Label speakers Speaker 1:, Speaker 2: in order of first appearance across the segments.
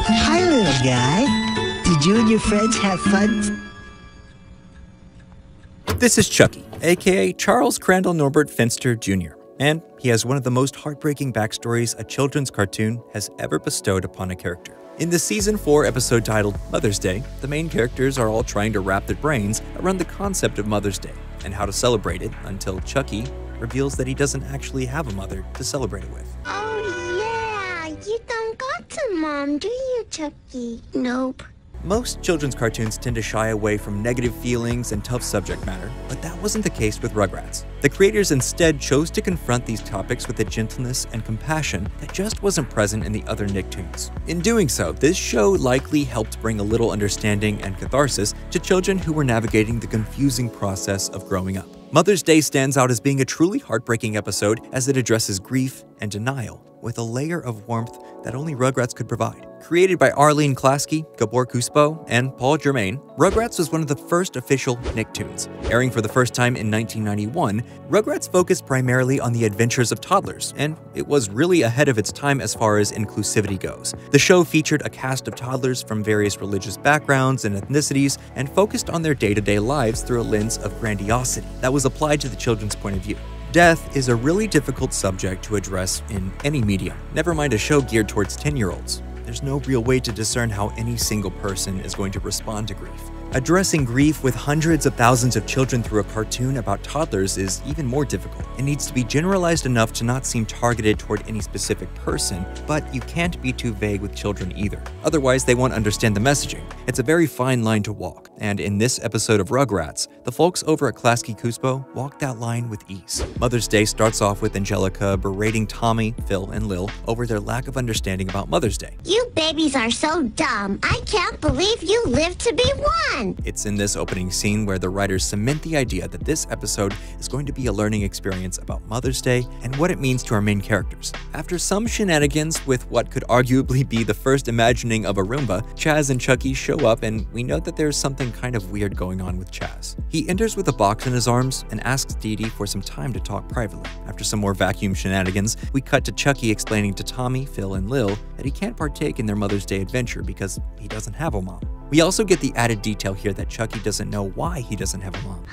Speaker 1: Hi, little guy. Did you and your friends have fun?
Speaker 2: This is Chucky, aka Charles Crandall Norbert Finster Jr., and he has one of the most heartbreaking backstories a children's cartoon has ever bestowed upon a character. In the Season 4 episode titled Mother's Day, the main characters are all trying to wrap their brains around the concept of Mother's Day and how to celebrate it until Chucky reveals that he doesn't actually have a mother to celebrate it with.
Speaker 3: Oh yeah, you don't got a mom, do you, Chucky? Nope.
Speaker 2: Most children's cartoons tend to shy away from negative feelings and tough subject matter, but that wasn't the case with Rugrats. The creators instead chose to confront these topics with a gentleness and compassion that just wasn't present in the other Nicktoons. In doing so, this show likely helped bring a little understanding and catharsis to children who were navigating the confusing process of growing up. Mother's Day stands out as being a truly heartbreaking episode as it addresses grief and denial with a layer of warmth that only Rugrats could provide. Created by Arlene Klasky, Gabor Cuspo, and Paul Germain, Rugrats was one of the first official Nicktoons. Airing for the first time in 1991, Rugrats focused primarily on the adventures of toddlers, and it was really ahead of its time as far as inclusivity goes. The show featured a cast of toddlers from various religious backgrounds and ethnicities, and focused on their day-to-day lives through a lens of grandiosity that was applied to the children's point of view. Death is a really difficult subject to address in any medium, never mind a show geared towards 10-year-olds. There's no real way to discern how any single person is going to respond to grief. Addressing grief with hundreds of thousands of children through a cartoon about toddlers is even more difficult. It needs to be generalized enough to not seem targeted toward any specific person, but you can't be too vague with children either. Otherwise, they won't understand the messaging. It's a very fine line to walk, and in this episode of Rugrats, the folks over at Klasky Cuspo walk that line with ease. Mother's Day starts off with Angelica berating Tommy, Phil, and Lil over their lack of understanding about Mother's Day.
Speaker 3: You babies are so dumb. I can't believe you lived to be one.
Speaker 2: It's in this opening scene where the writers cement the idea that this episode is going to be a learning experience about Mother's Day and what it means to our main characters. After some shenanigans with what could arguably be the first imagining of a Roomba, Chaz and Chucky show up, and we note that there's something kind of weird going on with Chaz. He enters with a box in his arms and asks Dee Dee for some time to talk privately. After some more vacuum shenanigans, we cut to Chucky explaining to Tommy, Phil, and Lil that he can't partake in their Mother's Day adventure because he doesn't have a mom. We also get the added detail here that Chucky doesn't know why he doesn't have a mom.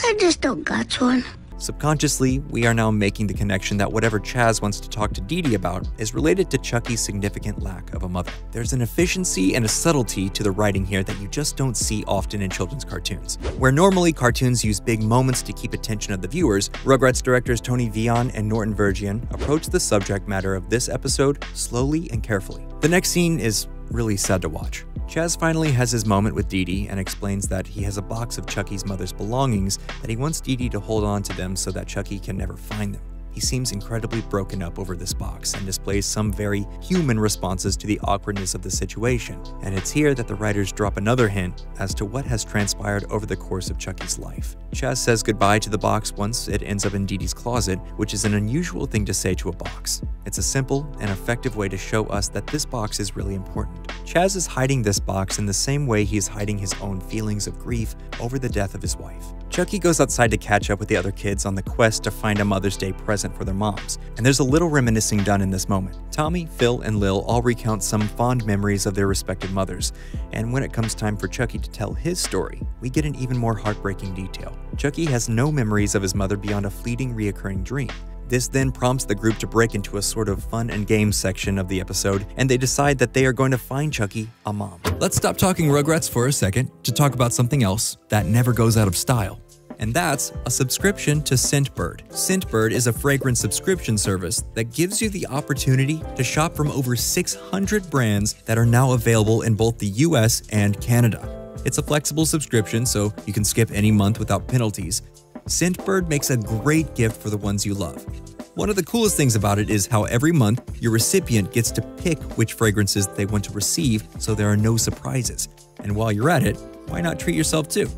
Speaker 3: I just don't got one.
Speaker 2: Subconsciously, we are now making the connection that whatever Chaz wants to talk to Dee Dee about is related to Chucky's significant lack of a mother. There's an efficiency and a subtlety to the writing here that you just don't see often in children's cartoons. Where normally cartoons use big moments to keep attention of the viewers, Rugrats directors Tony Vian and Norton Virgian approach the subject matter of this episode slowly and carefully. The next scene is really sad to watch. Chaz finally has his moment with Dee Dee and explains that he has a box of Chucky's mother's belongings that he wants Dee Dee to hold on to them so that Chucky can never find them. He seems incredibly broken up over this box and displays some very human responses to the awkwardness of the situation. And it's here that the writers drop another hint as to what has transpired over the course of Chucky's life. Chaz says goodbye to the box once it ends up in Dee Dee's closet, which is an unusual thing to say to a box. It's a simple and effective way to show us that this box is really important. Chaz is hiding this box in the same way he is hiding his own feelings of grief over the death of his wife. Chucky goes outside to catch up with the other kids on the quest to find a Mother's Day present for their moms, and there's a little reminiscing done in this moment. Tommy, Phil, and Lil all recount some fond memories of their respective mothers, and when it comes time for Chucky to tell his story, we get an even more heartbreaking detail. Chucky has no memories of his mother beyond a fleeting reoccurring dream. This then prompts the group to break into a sort of fun and games section of the episode, and they decide that they are going to find Chucky a mom. Let's stop talking Rugrats for a second to talk about something else that never goes out of style. And that's a subscription to Scentbird. Scentbird is a fragrance subscription service that gives you the opportunity to shop from over 600 brands that are now available in both the US and Canada. It's a flexible subscription, so you can skip any month without penalties. Scentbird makes a great gift for the ones you love. One of the coolest things about it is how every month your recipient gets to pick which fragrances they want to receive, so there are no surprises. And while you're at it, why not treat yourself too?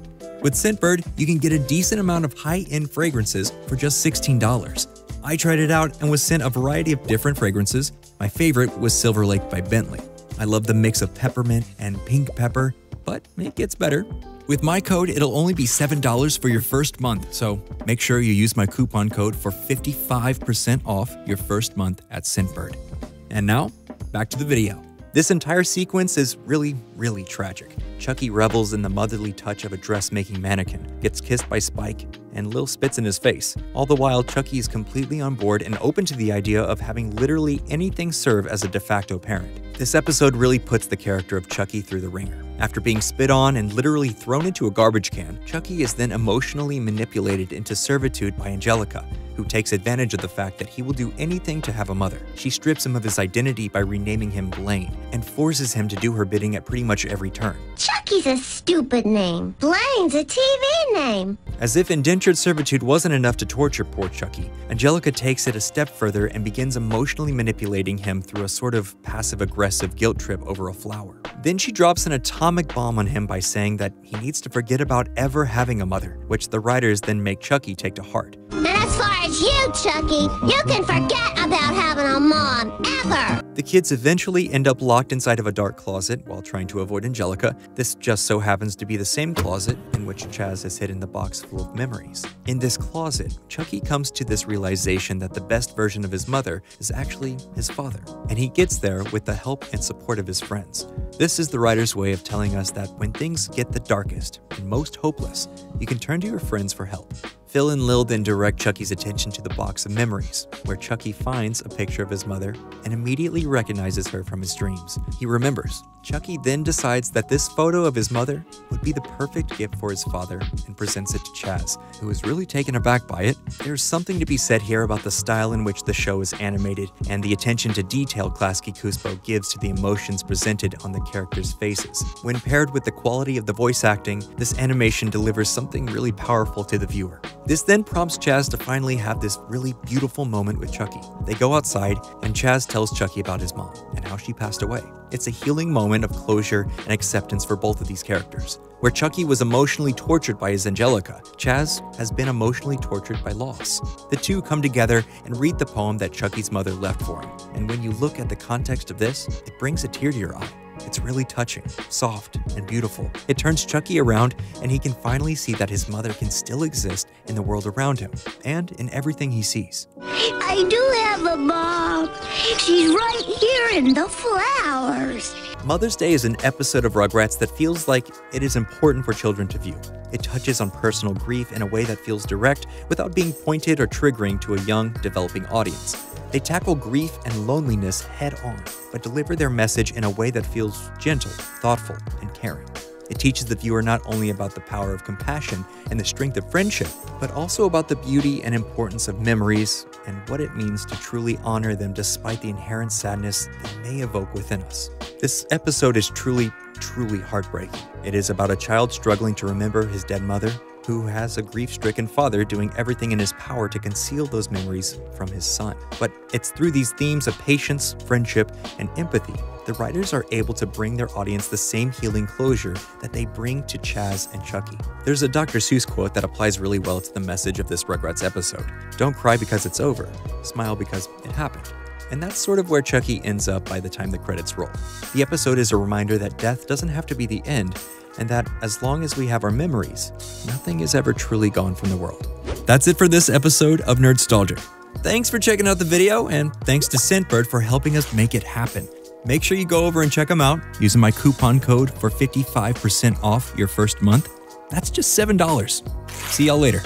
Speaker 2: With Scentbird, you can get a decent amount of high-end fragrances for just $16. I tried it out and was sent a variety of different fragrances. My favorite was Silver Lake by Bentley. I love the mix of peppermint and pink pepper, but it gets better. With my code, it'll only be $7 for your first month, so make sure you use my coupon code for 55% off your first month at Scentbird. And now, back to the video. This entire sequence is really, really tragic. Chucky revels in the motherly touch of a dressmaking mannequin, gets kissed by Spike, and Lil spits in his face. All the while, Chucky is completely on board and open to the idea of having literally anything serve as a de facto parent. This episode really puts the character of Chucky through the ringer. After being spit on and literally thrown into a garbage can, Chucky is then emotionally manipulated into servitude by Angelica, who takes advantage of the fact that he will do anything to have a mother. She strips him of his identity by renaming him Blaine and forces him to do her bidding at pretty much every turn.
Speaker 3: Chucky's a stupid name. Blaine's a TV name.
Speaker 2: As if indentured servitude wasn't enough to torture poor Chucky, Angelica takes it a step further and begins emotionally manipulating him through a sort of passive-aggressive guilt trip over a flower. Then she drops an atomic bomb on him by saying that he needs to forget about ever having a mother, which the writers then make Chucky take to heart.
Speaker 3: And as far as you, Chucky, you can forget about having a mom, ever.
Speaker 2: The kids eventually end up locked inside of a dark closet while trying to avoid Angelica. This just so happens to be the same closet in which Chaz has hidden the box full of memories. In this closet, Chucky comes to this realization that the best version of his mother is actually his father, and he gets there with the help and support of his friends. This is the writer's way of telling us that when things get the darkest and most hopeless, you can turn to your friends for help. Phil and Lil then direct Chucky's attention to the box of memories, where Chucky finds a picture of his mother and immediately recognizes her from his dreams. He remembers. Chucky then decides that this photo of his mother would be the perfect gift for his father and presents it to Chaz, who is really taken aback by it. There's something to be said here about the style in which the show is animated and the attention to detail Klasky Csupo gives to the emotions presented on the characters' faces. When paired with the quality of the voice acting, this animation delivers something really powerful to the viewer. This then prompts Chaz to finally have this really beautiful moment with Chucky. They go outside, and Chaz tells Chucky about his mom and how she passed away. It's a healing moment of closure and acceptance for both of these characters. Where Chucky was emotionally tortured by his Angelica, Chaz has been emotionally tortured by loss. The two come together and read the poem that Chucky's mother left for him. And when you look at the context of this, it brings a tear to your eye. It's really touching, soft, and beautiful. It turns Chucky around, and he can finally see that his mother can still exist in the world around him, and in everything he sees.
Speaker 3: I do have a mom. She's right here in the flowers.
Speaker 2: Mother's Day is an episode of Rugrats that feels like it is important for children to view. It touches on personal grief in a way that feels direct without being pointed or triggering to a young, developing audience. They tackle grief and loneliness head-on, but deliver their message in a way that feels gentle, thoughtful, and caring. It teaches the viewer not only about the power of compassion and the strength of friendship, but also about the beauty and importance of memories and what it means to truly honor them despite the inherent sadness they may evoke within us. This episode is truly heartbreaking. It is about a child struggling to remember his dead mother, who has a grief-stricken father doing everything in his power to conceal those memories from his son. But it's through these themes of patience, friendship, and empathy, the writers are able to bring their audience the same healing closure that they bring to Chaz and Chucky. There's a Dr. Seuss quote that applies really well to the message of this Rugrats episode. Don't cry because it's over, smile because it happened. And that's sort of where Chucky ends up by the time the credits roll. The episode is a reminder that death doesn't have to be the end, and that as long as we have our memories, nothing is ever truly gone from the world. That's it for this episode of Nerdstalgic. Thanks for checking out the video, and thanks to Scentbird for helping us make it happen. Make sure you go over and check them out using my coupon code for 55% off your first month. That's just $7. See y'all later.